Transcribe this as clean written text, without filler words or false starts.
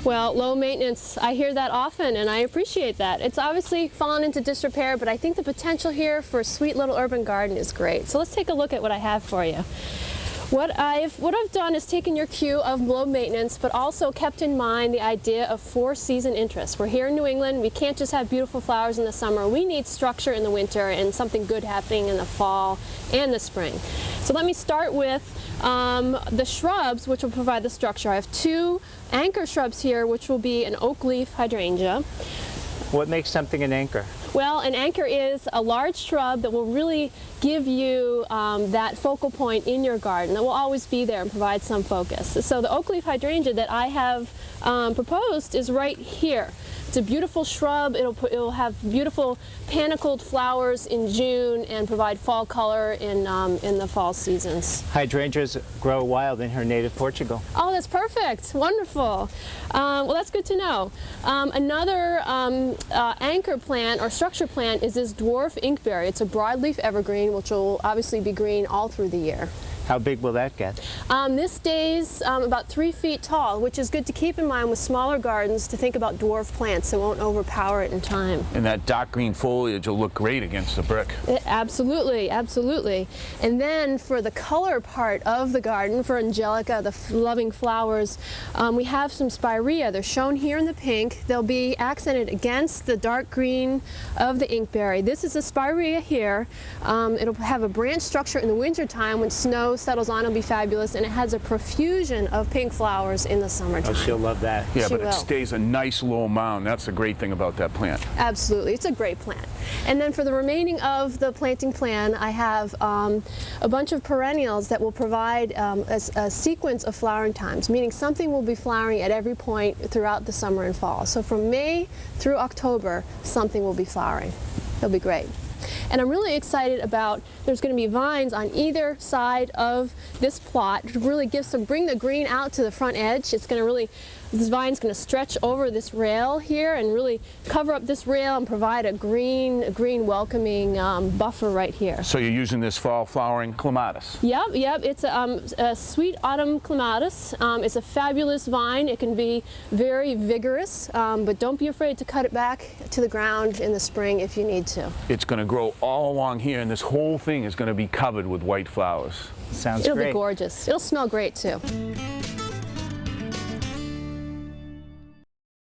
Well, low maintenance, I hear that often and I appreciate that. It's obviously fallen into disrepair, but I think the potential here for a sweet little urban garden is great. So let's take a look at what I have for you. What I've done is taken your cue of low maintenance, but also kept in mind the idea of four-season interest. We're here in New England. We can't just have beautiful flowers in the summer. We need structure in the winter and something good happening in the fall and the spring. So let me start with the shrubs, which will provide the structure. I have two anchor shrubs here, which will be an oak leaf hydrangea. What makes something an anchor? Well, an anchor is a large shrub that will really give you that focal point in your garden that will always be there and provide some focus. So the oak leaf hydrangea that I have proposed is right here. It's a beautiful shrub. It'll have beautiful panicled flowers in June and provide fall color in the fall seasons. Hydrangeas grow wild in her native Portugal. Oh, that's perfect. Wonderful. Well, that's good to know. Another anchor plant or structure plant is this dwarf inkberry. It's a broadleaf evergreen, which will obviously be green all through the year. How big will that get? This stays about 3 feet tall, which is good to keep in mind with smaller gardens to think about dwarf plants that won't overpower it in time. And that dark green foliage will look great against the brick. Absolutely, absolutely. And then for the color part of the garden, for angelica, the loving flowers, we have some spirea. They're shown here in the pink. They'll be accented against the dark green of the inkberry. This is a spirea here. It'll have a branch structure in the wintertime when snow settles on. It'll be fabulous, and it has a profusion of pink flowers in the summertime. Oh, she'll love that. Yeah, She but will. it stays a nice low mound. That's the great thing about that plant. Absolutely, it's a great plant. And then for the remaining of the planting plan, I have a bunch of perennials that will provide a sequence of flowering times, meaning something will be flowering at every point throughout the summer and fall. So from May through October, something will be flowering. It'll be great. And I'm really excited about, there's going to be vines on either side of this plot to really bring the green out to the front edge. It's going to really, this vine's going to stretch over this rail here and really cover up this rail and provide a green welcoming buffer right here. So you're using this fall flowering clematis. Yep, it's a sweet autumn clematis. It's a fabulous vine. It can be very vigorous, but don't be afraid to cut it back to the ground in the spring if you need to. It's going to grow all along here, and this whole thing is going to be covered with white flowers. Sounds It'll great. be gorgeous. It'll smell great too.